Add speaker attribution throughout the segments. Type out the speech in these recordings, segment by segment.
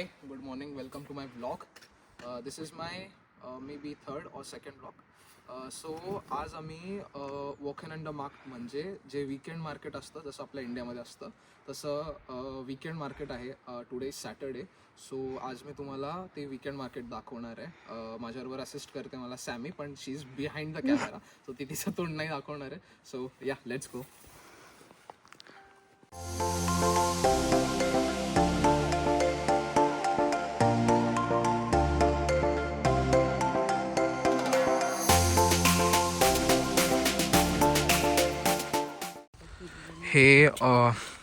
Speaker 1: Hi, good morning. Welcome to my vlog. This is my maybe third or second vlog. So आज आम्ही walk in the mark म्हणजे जे weekend market असतं जसं आपल्या इंडियामध्ये असतं तसं वीकेंड मार्केट आहे. Today Saturday. सो आज मी तुम्हाला ते वीकेंड मार्केट दाखवणार आहे. माझ्याबरोबर असिस्ट करते मला सॅमी, पण she is behind the camera, so ती तिचं तोंड नाही दाखवणार आहे. सो या, लेट्स गो. हे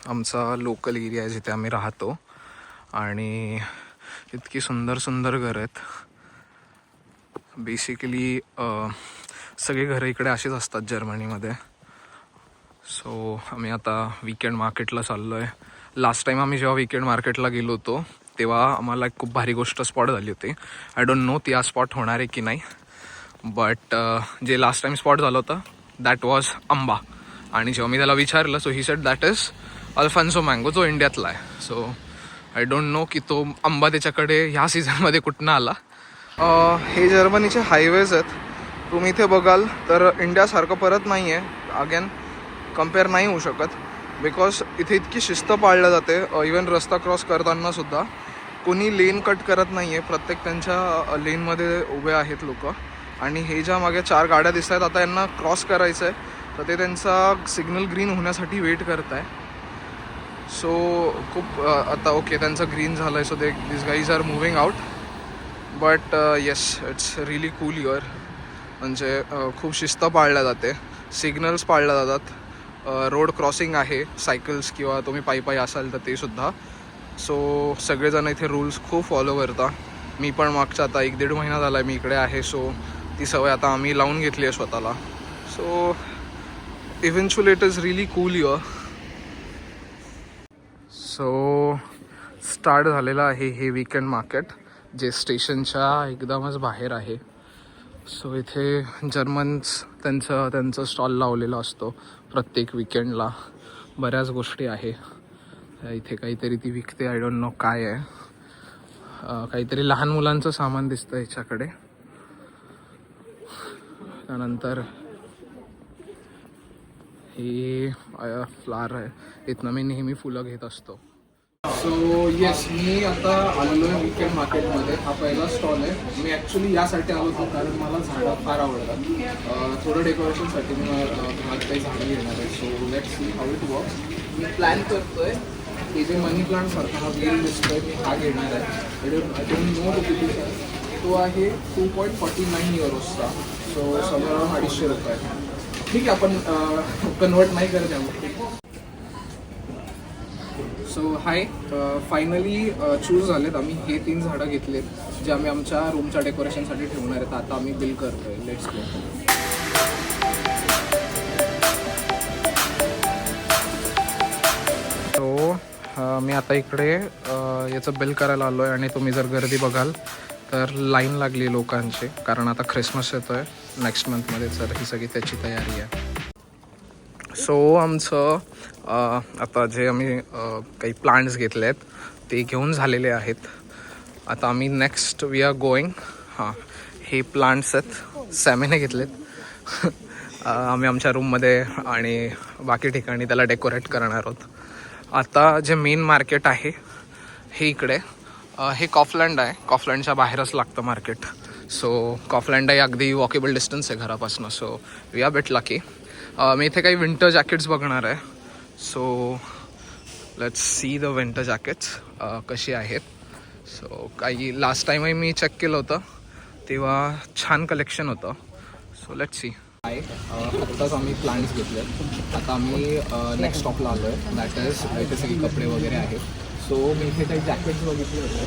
Speaker 1: आमचा लोकल एरिया आहे जिथे आम्ही राहतो आणि इतकी सुंदर सुंदर घरं आहेत. बेसिकली सगळे घरं इकडे अशीच असतात जर्मनीमध्ये. सो आम्ही आता वीकेंड मार्केटला चाललो आहे. लास्ट टाईम आम्ही जेव्हा वीकेंड मार्केटला गेलो होतो तेव्हा आम्हाला एक खूप भारी गोष्ट स्पॉट झाली होती. आय डोंट नो ती आज स्पॉट होणार आहे की नाही, बट जे लास्ट टाईम स्पॉट झालं होतं दॅट वॉज आंबा. आणि जेव्हा मी त्याला विचारलं so he said that is Alfonso mango, जो इंडियातला आहे. सो आय डोंट नो की तो आंबा त्याच्याकडे ह्या सीझनमध्ये कुठनं आला. हे जर्मनीचे हायवेज आहेत. तुम्ही इथे बघाल तर इंडियासारखं परत नाही आहे. अगेन कम्पेअर नाही होऊ शकत, बिकॉज इथे इतकी शिस्त पाळल्या जाते. इवन रस्ता क्रॉस करताना सुद्धा कोणी लेन कट करत नाही आहे. प्रत्येक त्यांच्या लेनमध्ये उभे आहेत लोक. आणि हे ज्या मागे 4 गाड्या दिसत आहेत, आता यांना क्रॉस करायचं आहे तर ते त्यांचा सिग्नल ग्रीन होण्यासाठी वेट करत आहे. सो खूप आता ओके त्यांचं ग्रीन झालं आहे. So they this guys are moving out. But yes, it's really cool here. म्हणजे खूप शिस्त पाळल्या जाते, सिग्नल्स पाळल्या जातात, रोड क्रॉसिंग आहे, सायकल्स किंवा तुम्ही पायी असाल तर ते सुद्धा. सो सगळेजण इथे रूल्स खूप फॉलो करता. मी पण मागचा आता 1-1.5 महिना झाला आहे मी इकडे आहे. सो ती सवय आता आम्ही लावून घेतली आहे स्वतःला. So eventually it is really cool here. So start झालेलं आहे हे वीकेंड मार्केट, जे स्टेशनच्या एकदमच बाहेर आहे. सो इथे जर्मन्स त्यांचं स्टॉल लावलेला असतो प्रत्येक विकेंडला. बऱ्याच गोष्टी आहे इथे. काहीतरी ती विकते, आय डोंट नो काय आहे. काहीतरी लहान मुलांचं सामान दिसतं ह्याच्याकडे. त्यानंतर हे फ्लावर आहे, इथनं मी नेहमी फुलं घेत असतो. सो येस, मी आता आलेलो आहे वीकेंड मार्केटमध्ये. हा पहिला स्टॉल आहे. मी ॲक्च्युली यासाठी आलो होतो कारण मला झाडं फार आवडतात. थोडं डेकोरेशनसाठी मी घरात काही झाडं घेणार आहे. So let's C how it works. Me plan करतो आहे की जे मनी प्लांटसारखा हा वेल दिसतोय मी हा घेणार आहे. आय डोंट नो टू किती तो आहे 2.49 युरोजचा. सो समोर 250 रुपये. ठीक आहे, आपण कन्वर्ट नाही करत यामध्ये. सो हाय, फायनली चूज झालेत. आम्ही हे 3 झाडं घेतलेत जे आम्ही आमच्या रूमच्या डेकोरेशनसाठी ठेवणार आहेत. आता आम्ही बिल करतोय. Let's go. सो मी आता इकडे याचं बिल करायला आलो आहे. आणि तुम्ही जर गर्दी बघाल तर लाईन लागली लोकांची, कारण आता ख्रिसमस येतो आहे नेक्स्ट मंथमध्ये. तर ही सगळी त्याची तयारी आहे. सो आमचं आता जे आम्ही काही प्लांट्स घेतले आहेत ते घेऊन झालेले आहेत. आता आम्ही नेक्स्ट वी आर गोईंग. हे प्लांट्स आहेत, सॅमीने घेतलेत. आम्ही आमच्या रूममध्ये आणि बाकी ठिकाणी त्याला डेकोरेट करणार आहोत. आता जे मेन मार्केट आहे हे इकडे, हे कॉफलँड आहे. कॉफलँडच्या बाहेरच लागतं मार्केट. सो कॉफलँड आहे अगदी वॉकेबल डिस्टन्स आहे घरापासून. So we are bit lucky. मी इथे काही विंटर जॅकेट्स बघणार आहे. So let's see the winter jackets कशी आहेत. सो काही लास्ट टाईमही मी चेक केलं होतं तेव्हा छान कलेक्शन होतं. So let's C. आत्ताच आम्ही प्लांट्स घेतले. आता आम्ही नेक्स्ट स्टॉपला आलो आहे. दॅट इज इथे सगळे कपडे वगैरे आहेत. सो मी इथे काही जॅकेट्स बघितले होते.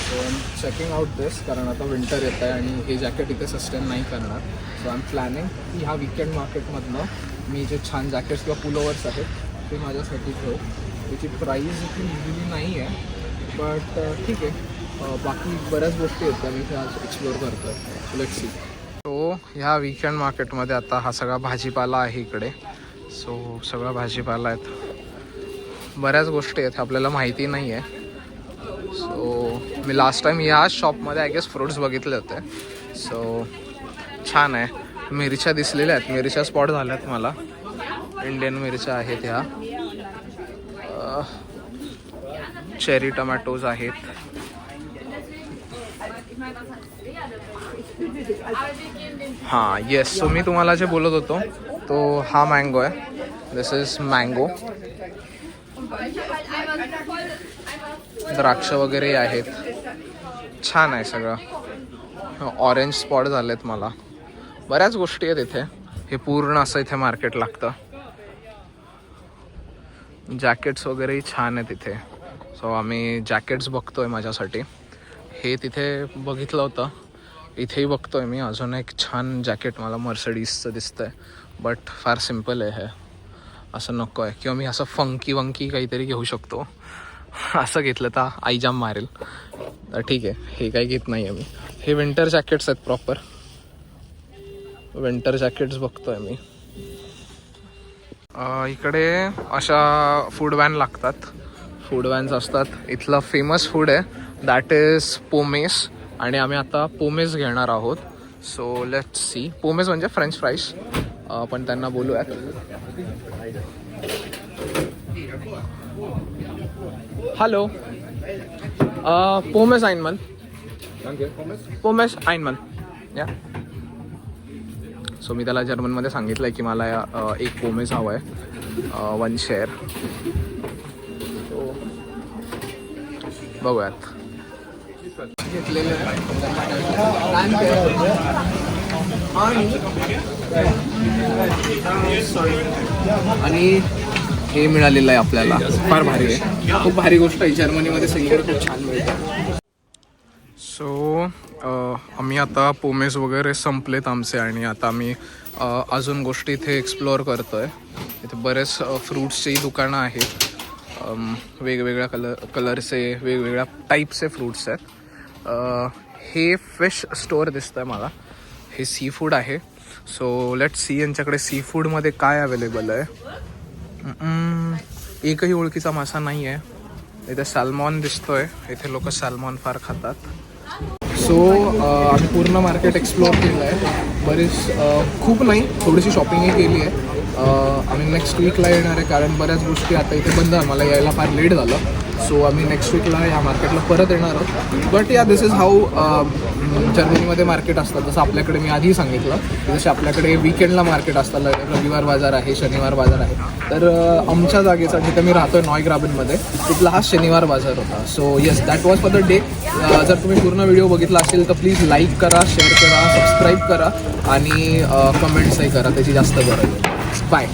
Speaker 1: So I am checking out this, कारण आता विंटर येत आहे आणि हे जॅकेट इथे सस्टेन नाही करणार. सो आय एम प्लॅनिंग की ह्या वीकेंड मार्केटमधनं मी जे छान जॅकेट्स किंवा पुलोवर्स आहेत ते माझ्यासाठी घेऊ. त्याची प्राईस इथे लिहिलेली नाही आहे, बट ठीक आहे. बाकी बऱ्याच गोष्टी आहेत त्या मी इथे आज एक्सप्लोअर करतो आहे. Let's see. सो ह्या वीकेंड मार्केटमध्ये आता हा सगळा भाजीपाला आहे इकडे. सो सगळा भाजीपाला आहेत. बऱ्याच गोष्टी आहेत आपल्याला माहिती नाही आहे. सो मी लास्ट टाइम या शॉपमध्ये आय गेस फ्रूट्स बघितले होते. सो छान आहे. मिरच्या दिसलेल्या आहेत, मिरच्या स्पॉट झाल्यात मला. इंडियन मिरच्या आहेत ह्या. चेरी टमॅटोज आहेत. हां येस, सो मी तुम्हाला जे बोलत होतो तो हा मँगो आहे. दिस इज मँगो. द्राक्ष वगैरे आहेत. छान आहे सगळं. ऑरेंज स्पॉट झालेत मला. बऱ्याच गोष्टी आहेत इथे. हे पूर्ण असं इथे मार्केट लागतं. जॅकेट्स वगैरेही छान आहेत इथे. सो आम्ही जॅकेट्स बघतोय माझ्यासाठी. हे तिथे बघितलं होतं, इथेही बघतोय मी. अजून एक छान जॅकेट मला मर्सिडीजचं दिसतंय, बट फार सिम्पल आहे हे. असं नको आहे. किंवा मी असं फंकी वंकी काहीतरी घेऊ शकतो. असं घेतलं तर आई जाम मारेल. तर ठीक आहे, हे काही घेत नाही आहे मी. हे विंटर जॅकेट्स आहेत प्रॉपर. विंटर जॅकेट्स बघतोय मी. इकडे अशा फूड वॅन लागतात. फूड वॅन्स असतात. इथलं फेमस फूड आहे दॅट इज पोमेस. आणि आम्ही आता पोमेस घेणार आहोत. So let's C. पोमेस म्हणजे फ्रेंच फ्राईज. आपण त्यांना बोलूयात. Hello, pomace einmal. Pomace einmal. या. सो मी त्याला जर्मनमध्ये सांगितलं आहे की मला एक पोमेस हवं आहे, 1 शेअर. बघूयात. घेतलेलं आणि हे मिळालेलं आहे आपल्याला. फार भारी आहे. खूप भारी गोष्ट आहे. जर्मनीमध्ये सगळीकडे खूप छान मिळतं. सो आम्ही आता पोमेस वगैरे संपलेत आमचे आणि आता आम्ही अजून गोष्टी इथे एक्सप्लोअर करतो आहे. इथे बरेच फ्रूट्सचेही दुकानं आहेत. वेगवेगळ्या कलरचे वेगवेगळ्या टाईपचे फ्रूट्स आहेत. हे फिश स्टोअर दिसतं आहे मला. हे सी फूड आहे. सो लेट सी यांच्याकडे सी फूडमध्ये काय अवेलेबल आहे. एकही ओळखीचा मासा नाही आहे. इथे सॅल्मॉन दिसतोय. इथे लोक सॅल्मॉन फार खातात. सो आम्ही पूर्ण मार्केट एक्सप्लोअर केलं आहे. बरीच खूप नाही, थोडीशी शॉपिंगही केली आहे. आम्ही नेक्स्ट वीकला येणार आहे कारण बऱ्याच गोष्टी आता इथे बंद आहे. मला यायला फार लेट झालं. सो आम्ही नेक्स्ट वीकला या मार्केटला परत येणार आहोत. बट या दिस इज हाऊ जर्मनीमध्ये मार्केट असतात. जसं आपल्याकडे मी आधी सांगितलं, जसे आपल्याकडे विकेंडला मार्केट असतात. रविवार बाजार आहे, शनिवार बाजार आहे. तर आमच्या जागेचा जिथे मी राहतोय नॉयग्राबेनमध्ये, तिथला हा शनिवार बाजार होता. So yes, that was for the day. जर तुम्ही पूर्ण व्हिडिओ बघितला असेल तर प्लीज लाईक करा, शेअर करा, सबस्क्राईब करा आणि कमेंट्सही करा. त्याची जास्त गरज आहे. बाय.